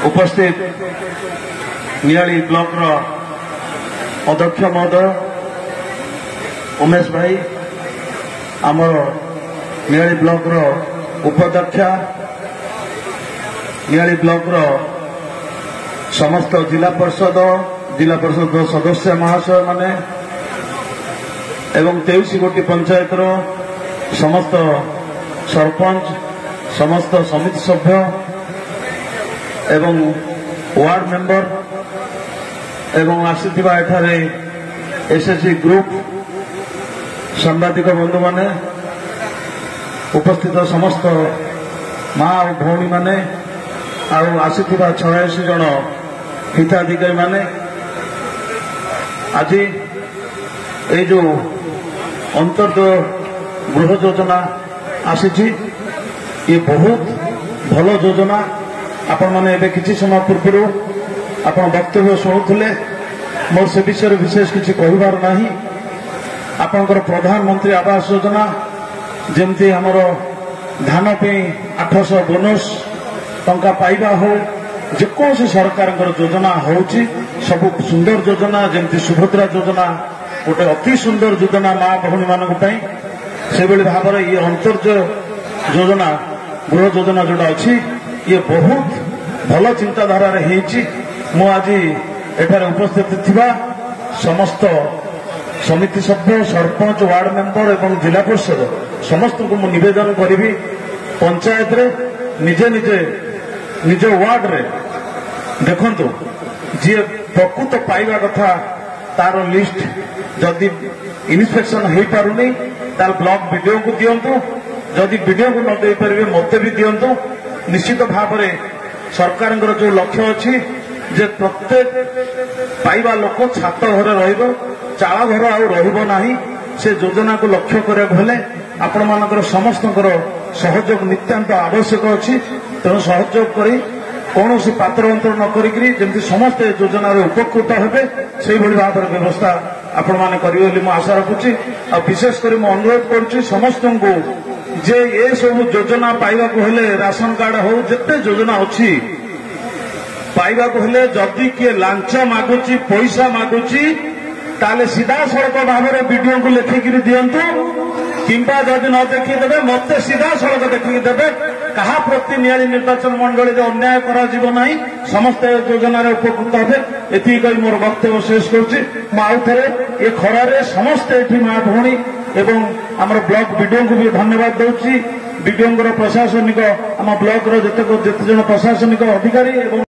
उपस्थित नियाली ब्लॉक अध्यक्ष महोदय उमेश भाई आमर नियाली ब्लॉक उपाध्यक्षा नियाली ब्लॉक समस्त जिला परिषद सदस्य महाशय माने एवं 23 गोटी पंचायत समस्त सरपंच समस्त समिति सभ्य एवं वार्ड मेंबर एवं आसीथिबा एठारे एसएससी ग्रुप सांबादिक बंधु माने उपस्थित समस्त माँ और भौणी माने आसीथिबा 86 जन हिताधिकारी माने आज ये जो अंतर्दय गृह योजना आसी ये बहुत भल योजना आपण मैंने एवं किसी समय पूर्व आपण वक्तव्य शुणुले मोर से विषय विशेष किसी कहबार ना आपणकर प्रधानमंत्री आवास योजना जमती आमर धान पे 800 बोनस टंका पाइबा हो जेकोसी सरकार योजना होची सब सुंदर योजना जमती सुभद्रा योजना गोटे अति सुंदर योजना माँ भौणी मानक से भाव ये अंतर्जय योजना गृह योजना जोटा अच्छी ये बहुत भल चिंताधारा मु आज एठार उपस्थित थिबा समस्त समिति सभ्य सरपंच वार्ड मेंबर एवं जिला परिषद समस्त को मु निवेदन करी पंचायत रे निजे निजे निज वार्ड रे देखंतु जी प्रकृत पाइबा कथा तार लिस्ट जदि इन्स्पेक्शन हो पारुनी तार ब्लॉक वीडियो को दिंतु जदि वीडियो को न दे पारे मत भी दिंतु निश्चित भाव में सरकार जो लक्ष्य अच्छी जे प्रत्येक पाइबा लोक छात घर चाल घर आना से योजना को लक्ष्य करने आपण मान समस्त सहयोग नितांत आवश्यक अच्छी तेणु सहयोग कर कौन सी पात्र अंतर न करी समस्त योजना उपकृत हेबे से भाव व्यवस्था आपण मैंने करेंगे आशा रखुची आ विशेषकर अनुरोध करुच्ची समस्त को जे ये सब योजना पाइबा हेले राशन कार्ड हो जिते योजना अच्छी पाइबा हेले जदि किए लांच मागुची पैसा मागुची ताले सीधा सड़क भाव में वीडियो को लिखिक दिंतु किंबा जदि न देखीदे मत सीधा सड़क देखीदे कहा प्रति नियाली निर्वाचन मंडली अन्याय करा समस्त योजना उपकृत हे ये मोर वक्तव्य शेष करुच्ची ये खरारे समस्त ये माँ भौणी एवं आमर ब्लॉक वीडियो को भी धन्यवाद दूसरी वीडियो प्रशासनिक आम ब्लॉक जिते जन प्रशासनिक अधिकारी